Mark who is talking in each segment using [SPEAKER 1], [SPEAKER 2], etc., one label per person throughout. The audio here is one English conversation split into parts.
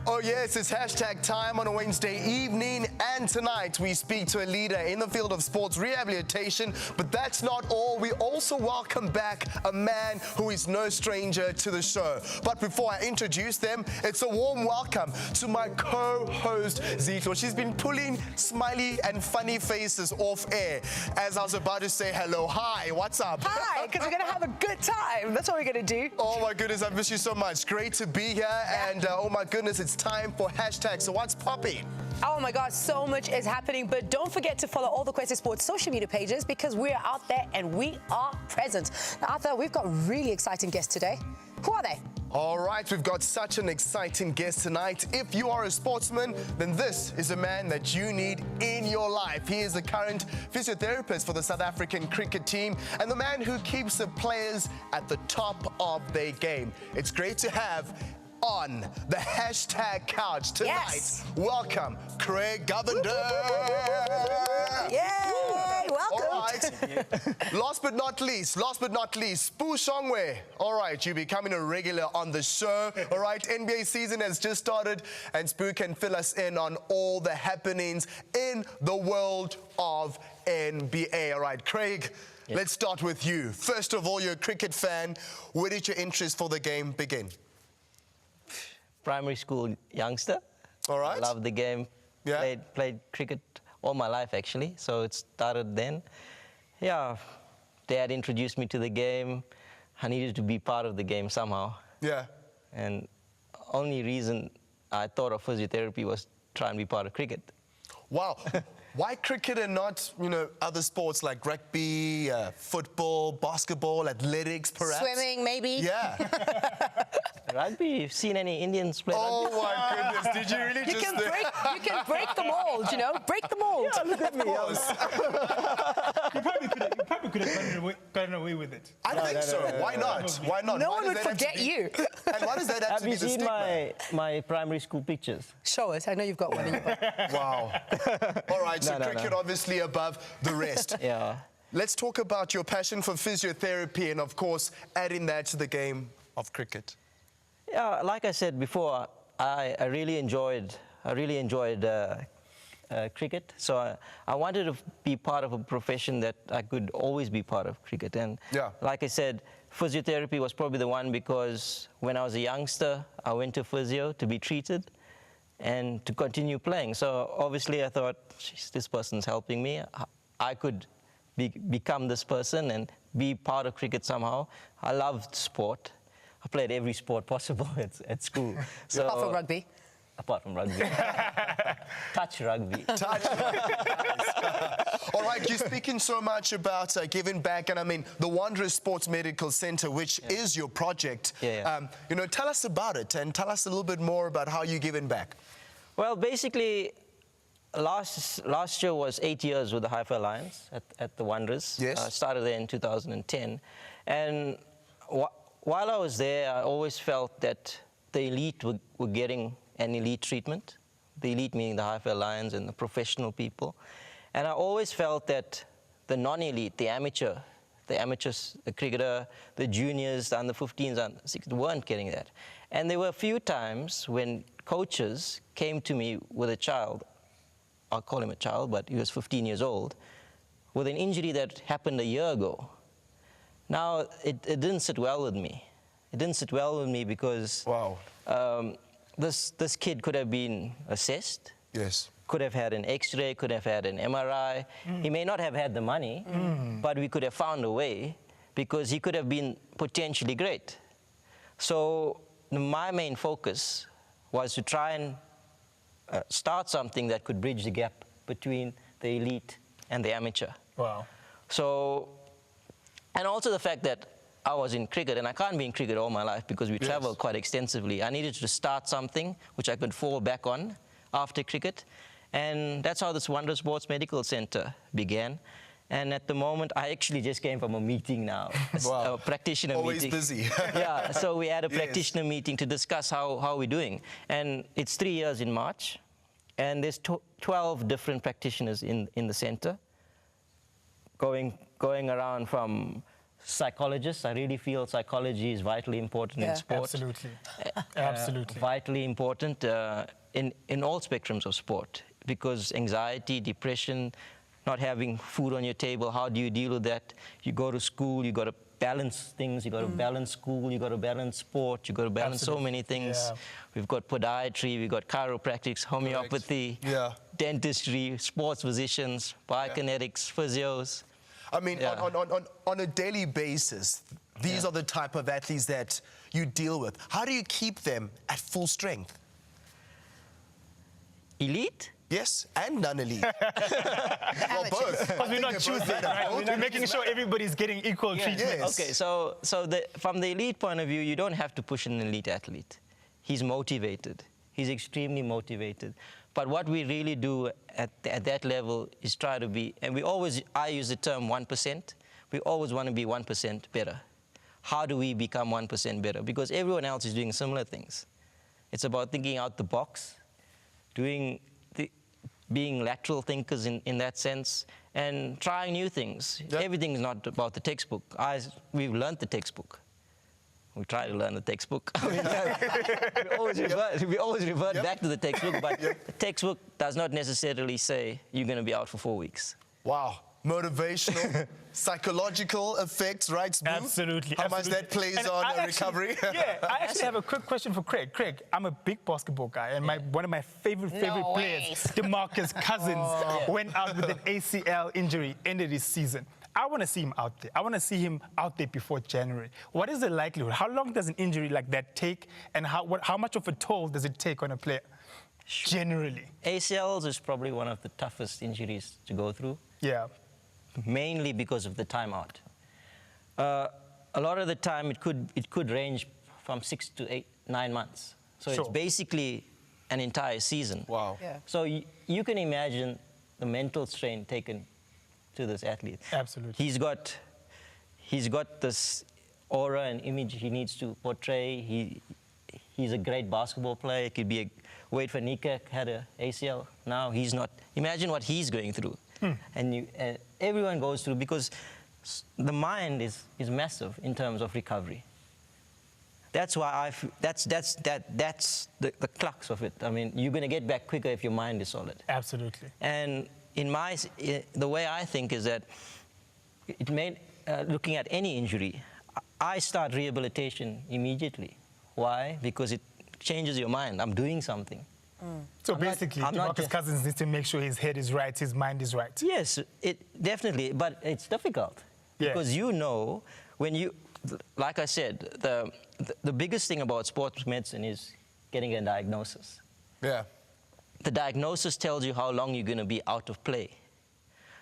[SPEAKER 1] Oh yes, it's hashtag time on a Wednesday evening, and tonight we speak to a leader in the field of sports rehabilitation. But that's not all. We also welcome back a man who is no stranger to the show. But before I introduce them, it's a warm welcome to my co-host Zito. She's been pulling smiley and funny faces off air as I was about to say hello. Hi, what's up?
[SPEAKER 2] Hi, because we're going to have a good time. That's what we're going to do.
[SPEAKER 1] Oh my goodness, I miss you so much. Great to be here, and oh my goodness, it's time for hashtag. So what's popping?
[SPEAKER 2] Oh my God, so much is happening, but don't forget to follow all the Kwese Sports social media pages because we're out there and we are present. Now, Arthur, we've got really exciting guests today. Who are they?
[SPEAKER 1] All right, we've got such an exciting guest tonight. If you are a sportsman, then this is a man that you need in your life. He is the current physiotherapist for the South African cricket team and the man who keeps the players at the top of their game. It's great to have on the hashtag couch tonight.
[SPEAKER 2] Yes.
[SPEAKER 1] Welcome, Craig Govender.
[SPEAKER 2] Yay, welcome.
[SPEAKER 1] All right. Last but not least, Spoo Shongwe. All right, you're becoming a regular on the show. All right, NBA season has just started, and Spoo can fill us in on all the happenings in the world of NBA. All right, Craig, let's start with you. First of all, you're a cricket fan. Where did your interest for the game begin?
[SPEAKER 3] Primary school youngster.
[SPEAKER 1] All right.
[SPEAKER 3] Loved the game.
[SPEAKER 1] Yeah.
[SPEAKER 3] Played cricket all my life, actually. So it started then. Yeah, Dad introduced me to the game. I needed to be part of the game somehow.
[SPEAKER 1] Yeah.
[SPEAKER 3] And only reason I thought of physiotherapy was try and be part of cricket.
[SPEAKER 1] Wow. Why cricket and not, other sports like rugby, football, basketball, athletics, perhaps?
[SPEAKER 2] Swimming, maybe?
[SPEAKER 1] Yeah.
[SPEAKER 3] Rugby? You've seen any Indians play rugby?
[SPEAKER 1] Oh my goodness! Did you really
[SPEAKER 2] You can break the mold, break the mold.
[SPEAKER 3] Yeah, look at me.
[SPEAKER 4] You probably could have gotten away with it.
[SPEAKER 1] I think so. Why not? Why not?
[SPEAKER 2] No
[SPEAKER 1] Why
[SPEAKER 2] one
[SPEAKER 1] does
[SPEAKER 2] would
[SPEAKER 1] that have to
[SPEAKER 2] forget
[SPEAKER 1] be-
[SPEAKER 2] you.
[SPEAKER 1] And why does that have
[SPEAKER 3] Have
[SPEAKER 1] to be
[SPEAKER 3] you
[SPEAKER 1] the
[SPEAKER 3] seen
[SPEAKER 1] stigma?
[SPEAKER 3] my primary school pictures?
[SPEAKER 2] Show us. I know you've got one in your book.
[SPEAKER 1] Wow. All right, so
[SPEAKER 3] No.
[SPEAKER 1] cricket obviously above the rest.
[SPEAKER 3] Yeah.
[SPEAKER 1] Let's talk about your passion for physiotherapy and, of course, adding that to the game of cricket.
[SPEAKER 3] Yeah, like I said before, I really enjoyed cricket. So I wanted to be part of a profession that I could always be part of cricket. And like I said, physiotherapy was probably the one because when I was a youngster, I went to physio to be treated and to continue playing. So obviously I thought, geez, this person's helping me. I could become this person and be part of cricket somehow. I loved sport. I played every sport possible at school. So,
[SPEAKER 2] Apart from rugby.
[SPEAKER 3] Apart from rugby. Touch rugby.
[SPEAKER 1] Touch. All right, you're speaking so much about giving back, and I mean, the Wanderers Sports Medical Center, which is your project. Tell us about it and tell us a little bit more about how you're giving back.
[SPEAKER 3] Well, basically, last year was 8 years with the Haifa Lions at the Wanderers.
[SPEAKER 1] Yes.
[SPEAKER 3] Started there in 2010. And while I was there, I always felt that the elite were getting an elite treatment. The elite meaning the Haifa Lions and the professional people. And I always felt that the non-elite, the amateurs, the cricketer, the juniors, the under-15s, under-16s weren't getting that. And there were a few times when coaches came to me with a child, I'll call him a child, but he was 15 years old, with an injury that happened a year ago. Now, it didn't sit well with me. It didn't sit well with me because this kid could have been assessed.
[SPEAKER 1] Yes.
[SPEAKER 3] Could have had an X-ray, could have had an MRI. He may not have had the money, but we could have found a way because he could have been potentially great. So my main focus was to try and start something that could bridge the gap between the elite and the amateur.
[SPEAKER 4] Wow.
[SPEAKER 3] So, and also the fact that I was in cricket, and I can't be in cricket all my life because we travel quite extensively. I needed to start something which I could fall back on after cricket. And that's how this Wonder Sports Medical Center began. And at the moment, I actually just came from a meeting now, a practitioner
[SPEAKER 1] Always
[SPEAKER 3] meeting.
[SPEAKER 1] busy.
[SPEAKER 3] Yeah, so we had a practitioner meeting to discuss how we're doing. And it's 3 years in March, and there's 12 different practitioners in the center, going around from psychologists. I really feel psychology is vitally important in sport.
[SPEAKER 4] Absolutely. Absolutely.
[SPEAKER 3] Vitally important in all spectrums of sport, because anxiety, depression, not having food on your table, how do you deal with that? You go to school, you got to balance things, you got to balance school, you got to balance sport, you got to balance so many things.
[SPEAKER 4] Yeah.
[SPEAKER 3] We've got podiatry, we've got chiropractics, homeopathy, dentistry, sports physicians, biokinetics, physios.
[SPEAKER 1] I mean, on a daily basis, these are the type of athletes that you deal with. How do you keep them at full strength?
[SPEAKER 3] Elite?
[SPEAKER 1] Yes, and non-elite. Well, both.
[SPEAKER 4] Because we're not choosing, right? We're making sure everybody's getting equal treatment.
[SPEAKER 1] Yes.
[SPEAKER 3] Okay, so from the elite point of view, you don't have to push an elite athlete. He's motivated. He's extremely motivated. But what we really do at that level is try to be, and I use the term 1%. We always want to be 1% better. How do we become 1% better? Because everyone else is doing similar things. It's about thinking out the box, being lateral thinkers in that sense, and trying new things.
[SPEAKER 1] Yep.
[SPEAKER 3] Everything's not about the textbook. We've learned the textbook. We try to learn the textbook. we always revert back to the textbook, but the textbook does not necessarily say you're going to be out for 4 weeks.
[SPEAKER 1] Wow. Motivational, psychological effects, right, Sbu?
[SPEAKER 4] Absolutely.
[SPEAKER 1] How much that plays
[SPEAKER 4] And
[SPEAKER 1] on
[SPEAKER 4] I
[SPEAKER 1] recovery?
[SPEAKER 4] I actually have a quick question for Craig. Craig, I'm a big basketball guy, and one of my favorite players, DeMarcus Cousins, went out with an ACL injury, ended his season. I want to see him out there. I want to see him out there before January. What is the likelihood? How long does an injury like that take, and how much of a toll does it take on a player, generally?
[SPEAKER 3] ACLs is probably one of the toughest injuries to go through.
[SPEAKER 4] Yeah.
[SPEAKER 3] Mainly because of the timeout. A lot of the time, it could range from 6 to 9 months. So it's basically an entire season.
[SPEAKER 1] Wow.
[SPEAKER 2] Yeah.
[SPEAKER 3] So you can imagine the mental strain taken to this athlete.
[SPEAKER 4] Absolutely.
[SPEAKER 3] He's got this aura and image he needs to portray. He's a great basketball player. It could be Wade Van Niekerk had an ACL. Now he's not. Imagine what he's going through. And everyone goes through, because the mind is massive in terms of recovery. That's why that's the crux of it. I mean, you're going to get back quicker if your mind is solid.
[SPEAKER 4] Absolutely.
[SPEAKER 3] And the way I think is that looking at any injury, I start rehabilitation immediately. Why? Because it changes your mind. I'm doing something.
[SPEAKER 4] So basically, DeMarcus Cousins needs to make sure his head is right, his mind is right.
[SPEAKER 3] Yes, definitely, but it's difficult. Because when you, like I said, the biggest thing about sports medicine is getting a diagnosis.
[SPEAKER 1] Yeah.
[SPEAKER 3] The diagnosis tells you how long you're going to be out of play.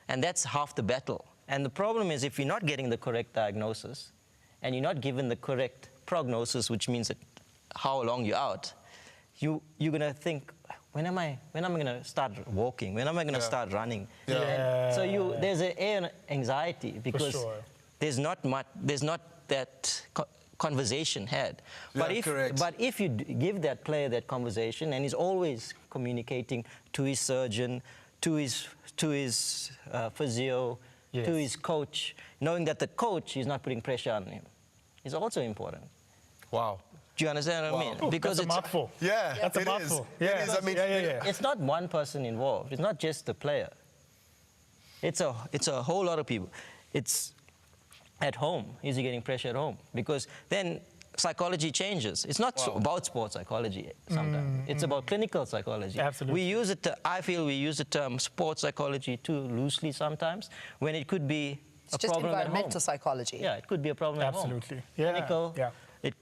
[SPEAKER 3] And that's half the battle. And the problem is, if you're not getting the correct diagnosis, and you're not given the correct prognosis, which means that how long you're out, you're going to think, when am I going to start walking? When am I going to start running? So there's an anxiety, because there's not that conversation had. But if you give that player that conversation, and he's always communicating to his surgeon, to his physio, to his coach, knowing that the coach is not putting pressure on him, is also important.
[SPEAKER 1] Wow.
[SPEAKER 3] Do you understand what I mean?
[SPEAKER 4] Ooh,
[SPEAKER 3] because
[SPEAKER 4] that's a mouthful.
[SPEAKER 1] Yeah,
[SPEAKER 4] that's a mouthful.
[SPEAKER 1] It is. I mean,
[SPEAKER 3] it's not one person involved. It's not just the player. It's a whole lot of people. It's at home. Is he getting pressure at home? Because then psychology changes. It's not about sports psychology sometimes. It's about clinical psychology.
[SPEAKER 4] Absolutely.
[SPEAKER 3] I feel we use the term sports psychology too loosely sometimes, when it could be a problem at home.
[SPEAKER 2] Just environmental psychology.
[SPEAKER 3] Yeah, it could be a problem at home.
[SPEAKER 4] Absolutely. Yeah.
[SPEAKER 3] Clinical.
[SPEAKER 4] Yeah.
[SPEAKER 3] It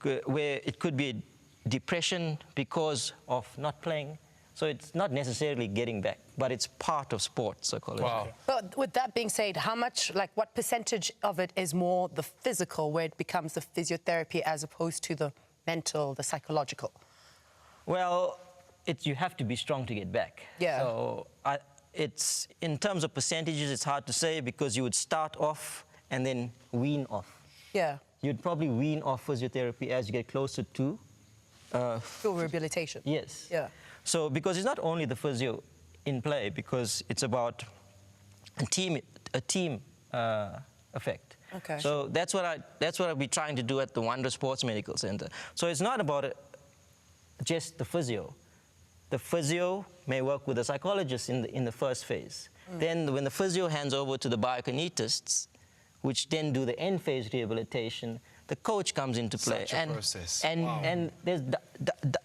[SPEAKER 3] could be depression because of not playing. So it's not necessarily getting back, but it's part of sports psychology.
[SPEAKER 1] Wow.
[SPEAKER 2] But with that being said, how much, like what percentage of it is more the physical, where it becomes the physiotherapy as opposed to the mental, the psychological?
[SPEAKER 3] Well, you have to be strong to get back.
[SPEAKER 2] Yeah.
[SPEAKER 3] So it's, in terms of percentages, it's hard to say because you would start off and then wean off.
[SPEAKER 2] Yeah.
[SPEAKER 3] You'd probably wean off physiotherapy as you get closer to
[SPEAKER 2] Full rehabilitation.
[SPEAKER 3] yes.
[SPEAKER 2] Yeah.
[SPEAKER 3] So because it's not only the physio in play, because it's about a team effect.
[SPEAKER 2] Okay.
[SPEAKER 3] So that's what I'll be trying to do at the Wonder Sports Medical Center. So it's not about just the physio. The physio may work with the psychologist in the first phase. Then when the physio hands over to the biokinetists, which then do the end phase rehabilitation, the coach comes into play.
[SPEAKER 1] Such a process.
[SPEAKER 3] And there's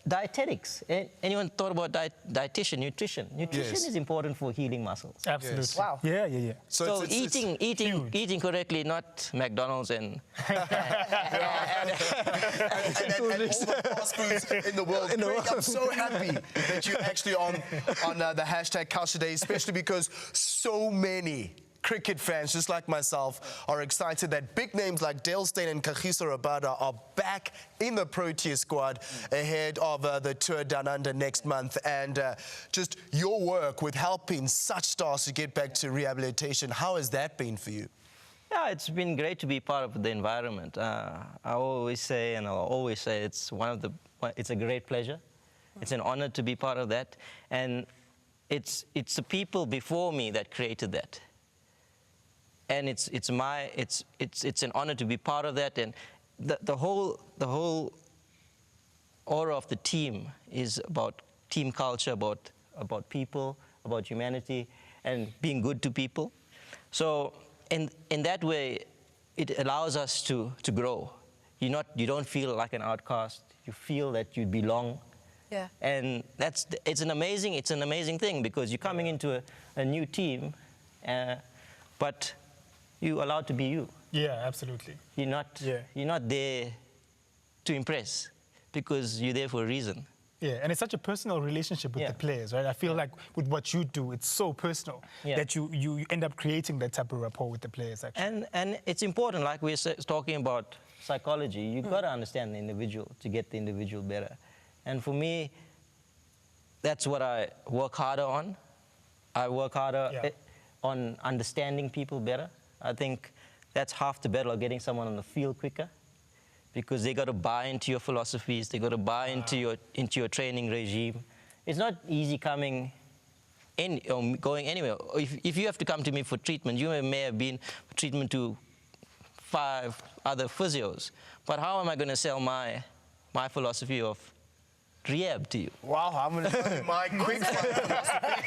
[SPEAKER 3] dietetics. Anyone thought about dietitian, nutrition? Nutrition
[SPEAKER 1] Yes.
[SPEAKER 3] is important for healing muscles.
[SPEAKER 4] Absolutely.
[SPEAKER 1] Yes.
[SPEAKER 2] Wow.
[SPEAKER 4] Yeah, yeah, yeah.
[SPEAKER 3] So
[SPEAKER 1] it's
[SPEAKER 3] eating correctly, not McDonald's and
[SPEAKER 1] and all the fast foods in the world. Craig, I'm so happy that you're actually on the hashtag Culture Day, especially because so many cricket fans, just like myself, are excited that big names like Dale Steyn and Kagiso Rabada are back in the Proteas squad ahead of the Tour Down Under next month. And just your work with helping such stars to get back to rehabilitation, how has that been for you?
[SPEAKER 3] yeah, it's been great to be part of the environment. I always say, and I'll always say, it's a great pleasure. It's an honor to be part of that, and it's the people before me that created that. And it's an honor to be part of that, and the whole aura of the team is about team culture, about people, about humanity, and being good to people. So in that way, it allows us to grow. You don't feel like an outcast. You feel that you belong.
[SPEAKER 2] Yeah.
[SPEAKER 3] And it's an amazing thing, because you're coming into a new team, but you're allowed to be you.
[SPEAKER 4] Yeah, absolutely.
[SPEAKER 3] You're not there to impress, because you're there for a reason.
[SPEAKER 4] Yeah, and it's such a personal relationship with the players, right? I feel like with what you do, it's so personal that you end up creating that type of rapport with the players, actually.
[SPEAKER 3] And it's important, like we're talking about psychology, you've got to understand the individual to get the individual better. And for me, that's what I work harder on. I work harder on understanding people better. I think that's half the battle of getting someone on the field quicker, because they got to buy into your philosophies, they got to buy into your training regime. It's not easy coming in or going anywhere. If you have to come to me for treatment, you may have been for treatment to 5 other physios, but how am I going to sell my philosophy of rehab to you?
[SPEAKER 1] Wow, I'm going to tell you my quick philosophy.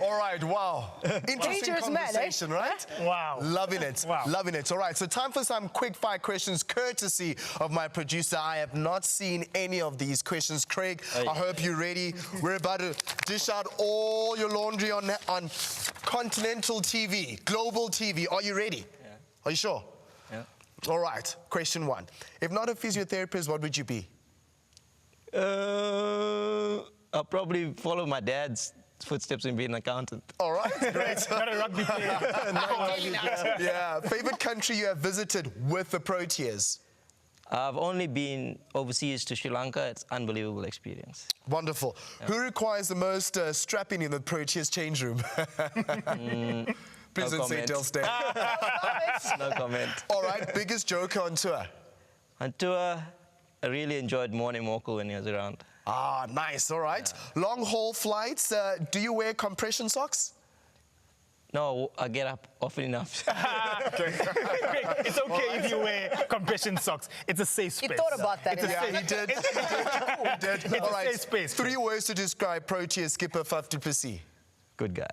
[SPEAKER 1] All right, wow. Interesting
[SPEAKER 2] Dangerous
[SPEAKER 1] conversation,
[SPEAKER 2] man, eh?
[SPEAKER 1] right?
[SPEAKER 4] Wow.
[SPEAKER 1] Loving it.
[SPEAKER 4] Wow.
[SPEAKER 1] Loving it. All right, so time for some quick fire questions, courtesy of my producer. I have not seen any of these questions. Craig, I hope you're ready. We're about to dish out all your laundry on continental TV, global TV. Are you ready?
[SPEAKER 3] Yeah.
[SPEAKER 1] Are you sure?
[SPEAKER 3] Yeah.
[SPEAKER 1] All right, question 1. If not a physiotherapist, what would you be?
[SPEAKER 3] I'll probably follow my dad's footsteps in being an accountant.
[SPEAKER 1] All right, great.
[SPEAKER 4] Not a rugby player.
[SPEAKER 1] Yeah, favorite country you have visited with the Proteas?
[SPEAKER 3] I've only been overseas to Sri Lanka. It's an unbelievable experience.
[SPEAKER 1] Wonderful. Who requires the most strapping in the Proteas change room? Please don't say Dale Steyn.
[SPEAKER 3] No comment.
[SPEAKER 1] All right, biggest joker on tour?
[SPEAKER 3] On tour, I really enjoyed Morning Moko when he was around.
[SPEAKER 1] Ah, nice. All right. Long haul flights. Do you wear compression socks?
[SPEAKER 3] No, I get up often enough.
[SPEAKER 4] It's okay if you wear compression socks. It's a safe space.
[SPEAKER 2] You thought about that.
[SPEAKER 4] It's a
[SPEAKER 2] yeah.
[SPEAKER 1] Yeah, he did. He did.
[SPEAKER 4] It's
[SPEAKER 1] All
[SPEAKER 4] a
[SPEAKER 1] right.
[SPEAKER 4] safe space.
[SPEAKER 1] 3 words to describe Proteas skipper Faf du Plessis.
[SPEAKER 3] Good guy.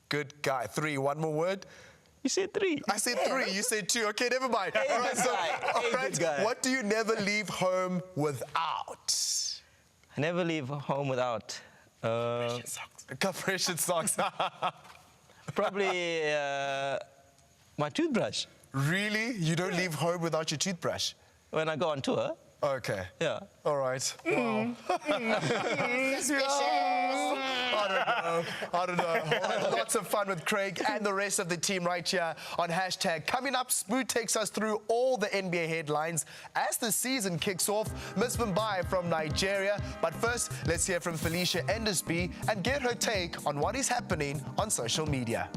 [SPEAKER 1] Good guy. 3. One more word.
[SPEAKER 3] You said 3.
[SPEAKER 1] I said 3. You said 2. Okay, never mind. All right. So, all right.
[SPEAKER 3] Good guy.
[SPEAKER 1] What do you never leave home without?
[SPEAKER 3] I never leave home without.
[SPEAKER 1] Compression socks.
[SPEAKER 3] Probably my toothbrush.
[SPEAKER 1] Really? You don't leave home without your toothbrush?
[SPEAKER 3] When I go on tour.
[SPEAKER 1] Okay.
[SPEAKER 3] Yeah.
[SPEAKER 1] All right. Wow.
[SPEAKER 2] Suspicious.
[SPEAKER 1] I don't know. We'll have lots of fun with Craig and the rest of the team right here on hashtag. Coming up, Spoo takes us through all the NBA headlines as the season kicks off. Miss Mumbai from Nigeria. But first, let's hear from Felicia Endersby and get her take on what is happening on social media.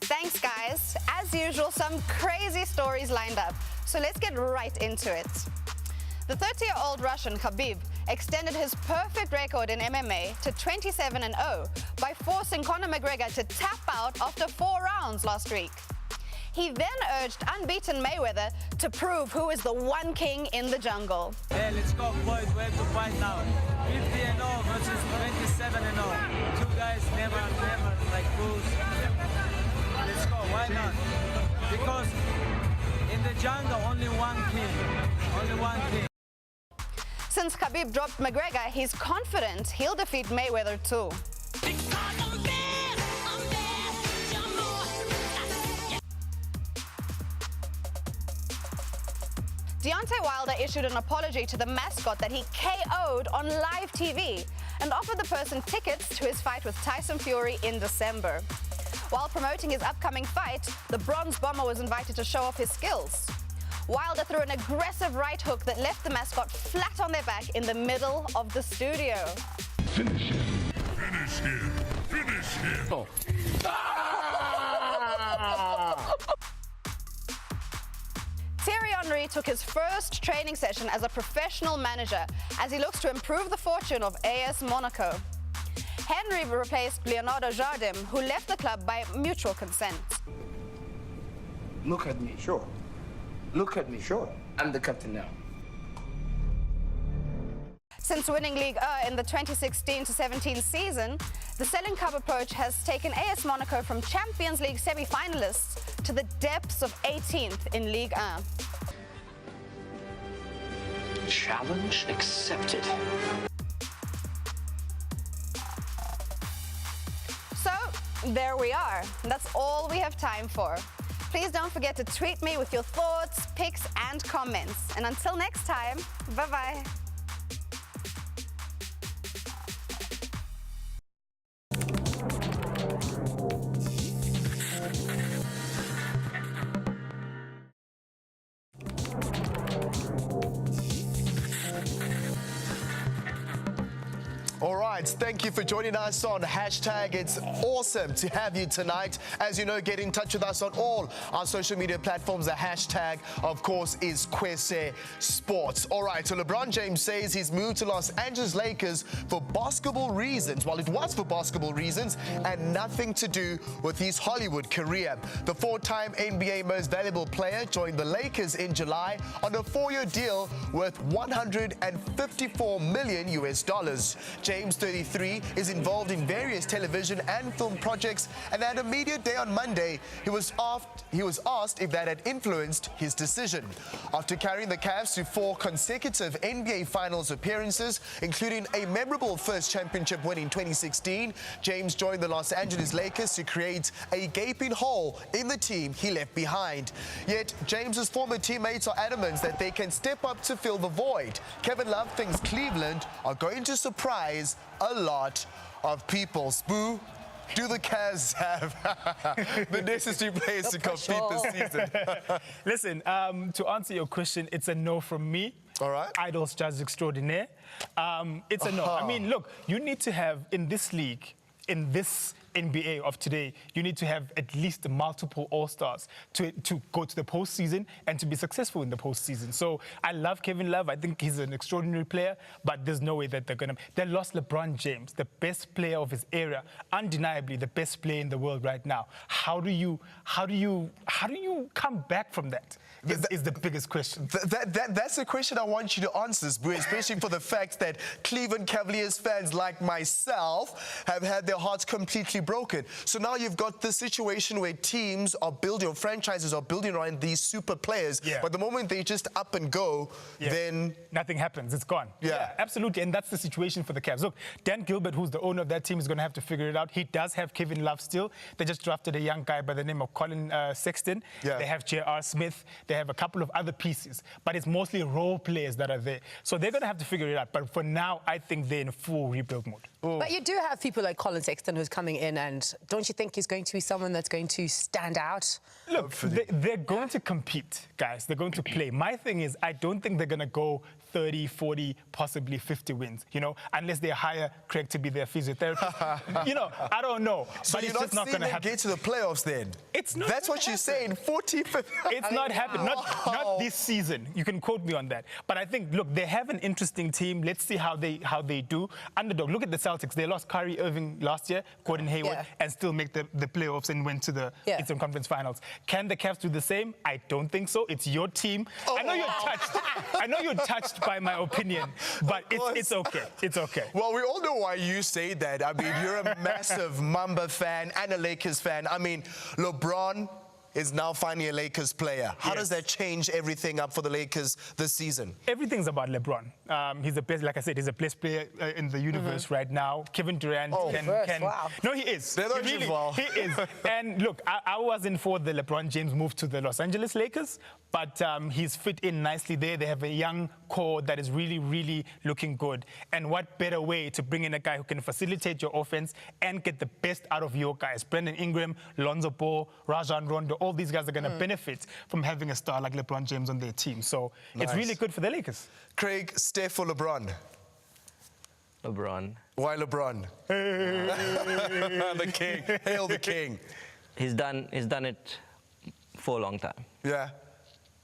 [SPEAKER 5] Thanks, guys. As usual, some crazy stories lined up. So let's get right into it. The 30-year-old Russian Khabib extended his perfect record in MMA to 27-0 by forcing Conor McGregor to tap out after 4 rounds last week. He then urged unbeaten Mayweather to prove who is the one king in the jungle.
[SPEAKER 6] Hey, let's go, boys. We have to fight now. 50-0 versus 27-0. Two guys never like lose. Let's go. Why not? Because in the jungle, only one king. Only one king.
[SPEAKER 5] Since Khabib dropped McGregor, he's confident he'll defeat Mayweather too. Deontay Wilder issued an apology to the mascot that he KO'd on live TV and offered the person tickets to his fight with Tyson Fury in December. While promoting his upcoming fight, the Bronze Bomber was invited to show off his skills. Wilder threw an aggressive right hook that left the mascot flat on their back in the middle of the studio.
[SPEAKER 7] Finish him. Finish him. Finish him. Oh.
[SPEAKER 5] Thierry Henry took his first training session as a professional manager as he looks to improve the fortune of AS Monaco. Henry replaced Leonardo Jardim, who left the club by mutual consent.
[SPEAKER 8] Look at me, sure. Look at me, sure. I'm the captain now.
[SPEAKER 5] Since winning Ligue 1 in the 2016-17 season, the Selling Cup approach has taken AS Monaco from Champions League semi-finalists to the depths of 18th in Ligue 1.
[SPEAKER 9] Challenge accepted.
[SPEAKER 5] So, there we are. That's all we have time for. Please don't forget to tweet me with your thoughts, pics, and comments. And until next time, bye-bye.
[SPEAKER 1] All right, thank you for joining us on hashtag. It's awesome to have you tonight. As you know, get in touch with us on all our social media platforms. The hashtag, of course, is Kwese Sports. All right, so LeBron James says he's moved to Los Angeles Lakers for basketball reasons. Well, it was for basketball reasons and nothing to do with his Hollywood career. The 4-time NBA Most Valuable Player joined the Lakers in July on a 4-year deal worth $154 million US. James, 33, is involved in various television and film projects, and at a media day on Monday, he was asked if that had influenced his decision. After carrying the Cavs to 4 consecutive NBA Finals appearances, including a memorable first championship win in 2016, James joined the Los Angeles Lakers to create a gaping hole in the team he left behind. Yet, James's former teammates are adamant that they can step up to fill the void. Kevin Love thinks Cleveland are going to surprise a lot of people. Spoo, do the Cavs have the necessary players to compete this season?
[SPEAKER 4] Listen, to answer your question, it's a no from me.
[SPEAKER 1] All right.
[SPEAKER 4] Idols judge extraordinaire. It's a no. I mean, look, you need to have, in this league, in this NBA of today, you need to have at least multiple All-Stars to go to the postseason and to be successful in the postseason. So I love Kevin Love. I think he's an extraordinary player, but there's no way that they're going to... They lost LeBron James, the best player of his era, undeniably the best player in the world right now. How do you come back from that? Is the biggest question.
[SPEAKER 1] That's the question I want you to answer, Spoo, especially for the fact that Cleveland Cavaliers fans like myself have had their hearts completely broke it. So now you've got this situation where teams are building, or franchises are building around these super players.
[SPEAKER 4] Yeah.
[SPEAKER 1] But the moment they just up and go, then
[SPEAKER 4] nothing happens. It's gone.
[SPEAKER 1] Yeah.
[SPEAKER 4] Absolutely. And that's the situation for the Cavs. Look, Dan Gilbert, who's the owner of that team, is going to have to figure it out. He does have Kevin Love still. They just drafted a young guy by the name of Colin Sexton.
[SPEAKER 1] Yeah.
[SPEAKER 4] They have J.R. Smith. They have a couple of other pieces. But it's mostly role players that are there. So they're going to have to figure it out. But for now, I think they're in a full rebuild mode.
[SPEAKER 2] But you do have people like Colin Sexton who's coming in, and don't you think he's going to be someone that's going to stand out?
[SPEAKER 4] Look, they're going to compete, guys. They're going to play. My thing is, I don't think they're going to go 30, 40, possibly 50 wins, you know, unless they hire Craig to be their physiotherapist. You know, I don't know.
[SPEAKER 1] So
[SPEAKER 4] but
[SPEAKER 1] you're
[SPEAKER 4] it's just not going to happen.
[SPEAKER 1] get to the playoffs then?
[SPEAKER 4] It's not.
[SPEAKER 1] That's what you're saying, 40, 50.
[SPEAKER 4] It's not happening. Not this season. You can quote me on that. But I think, look, they have an interesting team. Let's see how they do. Underdog. Look at the Celtics. They lost Kyrie Irving last year, Gordon Hayward, and still make the playoffs and went to the Eastern Conference Finals. Can the Cavs do the same? I don't think so. It's your team. I know you're touched. I know you're touched by my opinion, but it's okay. It's okay.
[SPEAKER 1] Well, we all know why you say that. I mean, you're a massive Mamba fan and a Lakers fan. I mean, LeBron is now finally a Lakers player. How does that change everything up for the Lakers this season?
[SPEAKER 4] Everything's about LeBron. He's the best, like I said, he's the best player in the universe right now. Kevin Durant can...
[SPEAKER 2] Wow.
[SPEAKER 4] No, he is.
[SPEAKER 1] He
[SPEAKER 4] is. And look, I wasn't for the LeBron James move to the Los Angeles Lakers, but he's fit in nicely there. They have a young core that is really, really looking good. And what better way to bring in a guy who can facilitate your offense and get the best out of your guys? Brandon Ingram, Lonzo Ball, Rajon Rondo, all these guys are going to benefit from having a star like LeBron James on their team. So it's really good for the Lakers.
[SPEAKER 1] Craig, Steph or LeBron?
[SPEAKER 3] LeBron.
[SPEAKER 1] Why LeBron? The king. Hail the king.
[SPEAKER 3] He's done it for a long time.
[SPEAKER 1] Yeah.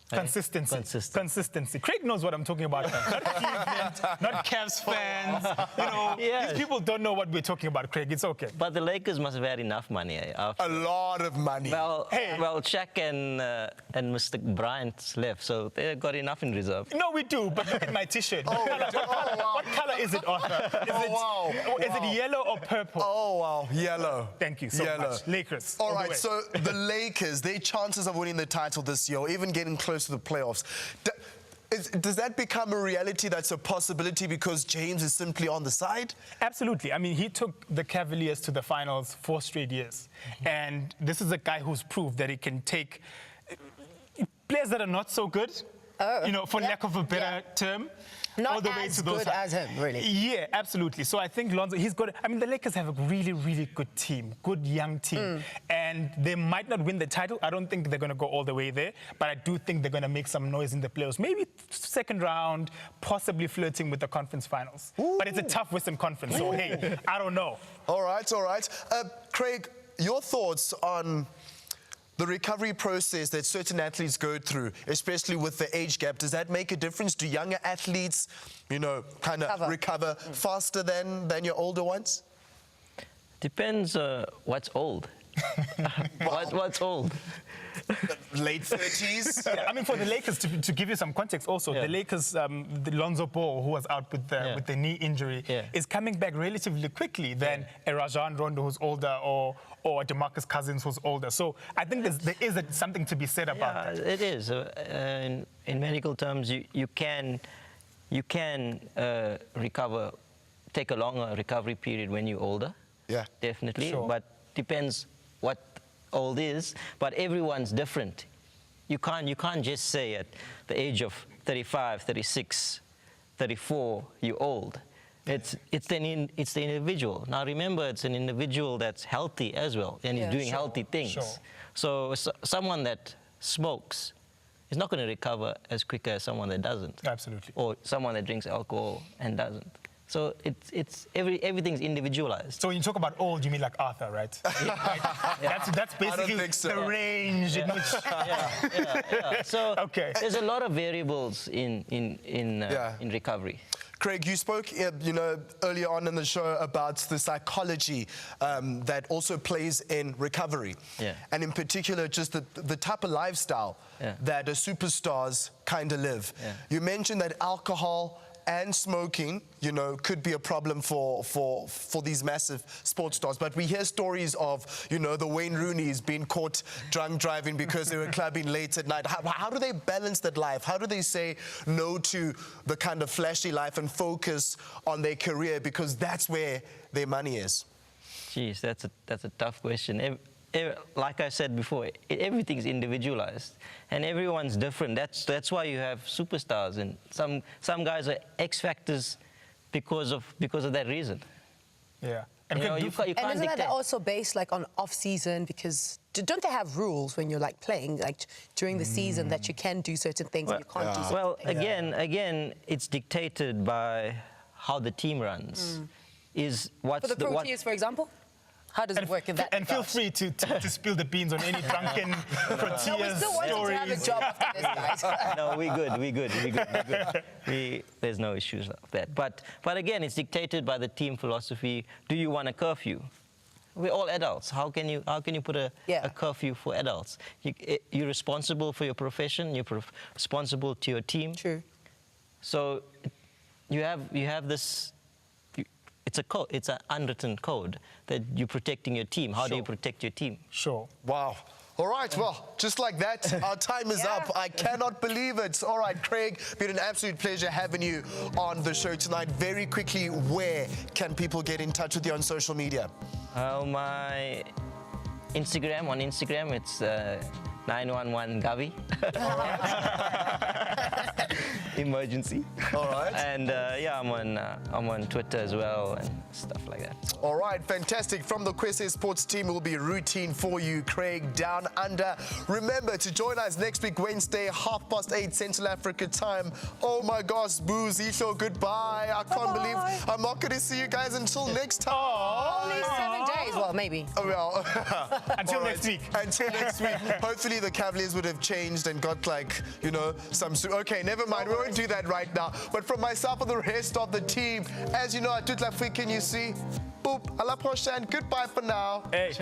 [SPEAKER 4] Consistency. Craig knows what I'm talking about. Not Cleveland, not Cavs fans. You know, these people don't know what we're talking about, Craig. It's okay.
[SPEAKER 3] But the Lakers must have had enough money.
[SPEAKER 1] A lot of money.
[SPEAKER 3] Well, Shaq and Mr. Bryant left, so they got enough in reserve.
[SPEAKER 4] No, we do, but look at my T-shirt. What color is it, Arthur? Is it yellow or purple?
[SPEAKER 1] Oh, wow. Yellow.
[SPEAKER 4] Thank you so much. Lakers.
[SPEAKER 1] All right, so the Lakers, their chances of winning the title this year, or even getting close to the playoffs, does that become a reality that's a possibility because James is simply on the side?
[SPEAKER 4] Absolutely. I mean, he took the Cavaliers to the finals 4 straight years. And this is a guy who's proved that he can take players that are not so good, you know, for lack of a better term.
[SPEAKER 2] Not
[SPEAKER 4] all the way
[SPEAKER 2] as
[SPEAKER 4] to those
[SPEAKER 2] good as him, really.
[SPEAKER 4] Yeah, absolutely. So I think Lonzo, he's got... I mean, the Lakers have a really, really good team, good young team. And they might not win the title. I don't think they're going to go all the way there. But I do think they're going to make some noise in the playoffs. Maybe second round, possibly flirting with the conference finals.
[SPEAKER 1] Ooh.
[SPEAKER 4] But it's a tough Western Conference, so hey, I don't know.
[SPEAKER 1] All right. Craig, your thoughts on the recovery process that certain athletes go through, especially with the age gap? Does that make a difference? Do younger athletes, you know, kind of recover faster than your older ones?
[SPEAKER 3] Depends what's old. What's old?
[SPEAKER 1] Late 30s?
[SPEAKER 4] Yeah, I mean, for the Lakers, to give you some context also, the Lakers, the Lonzo Ball, who was out with the knee injury, is coming back relatively quickly than a Rajon Rondo who's older or a DeMarcus Cousins who's older. So I think there is something to be said about that.
[SPEAKER 3] It is. In medical terms, you can recover, take a longer recovery period when you're older. Yeah. Definitely. Sure. But depends what old is. But everyone's different. You can't just say at the age of 35, 36, 34, you're old. It's the individual. Now remember, it's an individual that's healthy as well and is doing healthy things. So someone that smokes is not going to recover as quick as someone that doesn't.
[SPEAKER 4] Absolutely.
[SPEAKER 3] Or someone that drinks alcohol and doesn't. So everything's individualized.
[SPEAKER 4] So when you talk about old, you mean like Arthur, right? That's basically the range in which...
[SPEAKER 3] So there's a lot of variables in recovery.
[SPEAKER 1] Craig, you spoke, you know, earlier on in the show about the psychology that also plays in recovery. Yeah. And in particular, just the type of lifestyle that superstars kind of live. Yeah. You mentioned that alcohol and smoking, you know, could be a problem for these massive sports stars. But we hear stories of, you know, the Wayne Rooneys being caught drunk driving because they were clubbing late at night. How do they balance that life? How do they say no to the kind of flashy life and focus on their career, because that's where their money is?
[SPEAKER 3] Jeez, that's a tough question. Like I said before, everything's individualized and everyone's different. That's why you have superstars, and some guys are X factors because of that reason.
[SPEAKER 4] Yeah.
[SPEAKER 3] You know, you can't
[SPEAKER 2] And isn't
[SPEAKER 3] dictate.
[SPEAKER 2] that also based like on off season? Because don't they have rules when you're like playing, like during the season, that you can do certain things and you can't do certain
[SPEAKER 3] Well,
[SPEAKER 2] things?
[SPEAKER 3] again, it's dictated by how the team runs. Is what's
[SPEAKER 2] For the pro tiers, for example? How does it work in that
[SPEAKER 4] And feel
[SPEAKER 2] regard?
[SPEAKER 4] free to spill the beans on any drunken Proteas
[SPEAKER 2] No, we still want you to have a
[SPEAKER 4] stories.
[SPEAKER 2] job after this, guys.
[SPEAKER 3] No, we good. There's no issues like that. But again, it's dictated by the team philosophy. Do you want a curfew? We're all adults. How can you put a curfew for adults? You're responsible for your profession. You're responsible to your team.
[SPEAKER 2] True.
[SPEAKER 3] So you have this. It's a code. It's an unwritten code that you're protecting your team. How do you protect your team?
[SPEAKER 4] Sure.
[SPEAKER 1] Wow. All right, well, just like that, our time is up. I cannot believe it. All right, Craig, been an absolute pleasure having you on the show tonight. Very quickly, where can people get in touch with you on social media?
[SPEAKER 3] My Instagram, it's 911 Gavi. Emergency.
[SPEAKER 1] All right.
[SPEAKER 3] And yeah, I'm on Twitter as well and stuff like that.
[SPEAKER 1] All right, fantastic. From the Kwese Sports team, it will be a routine for you, Craig, down under. Remember to join us next week, Wednesday, 8:30 Central Africa time. Oh my gosh, Booze, Isho, goodbye. I can't believe I'm not going to see you guys until next time.
[SPEAKER 2] Only 7 days, well, maybe.
[SPEAKER 1] Oh, well.
[SPEAKER 4] Until
[SPEAKER 1] All
[SPEAKER 4] next week.
[SPEAKER 1] Until next week. Hopefully the Cavaliers would have changed and got like, you know, some... Okay, never mind. We won't do that right now. But from myself and the rest of the team, as you know, at toute l'Afrique, can you see? Boop, à la prochaine. Goodbye for now.
[SPEAKER 4] Hey.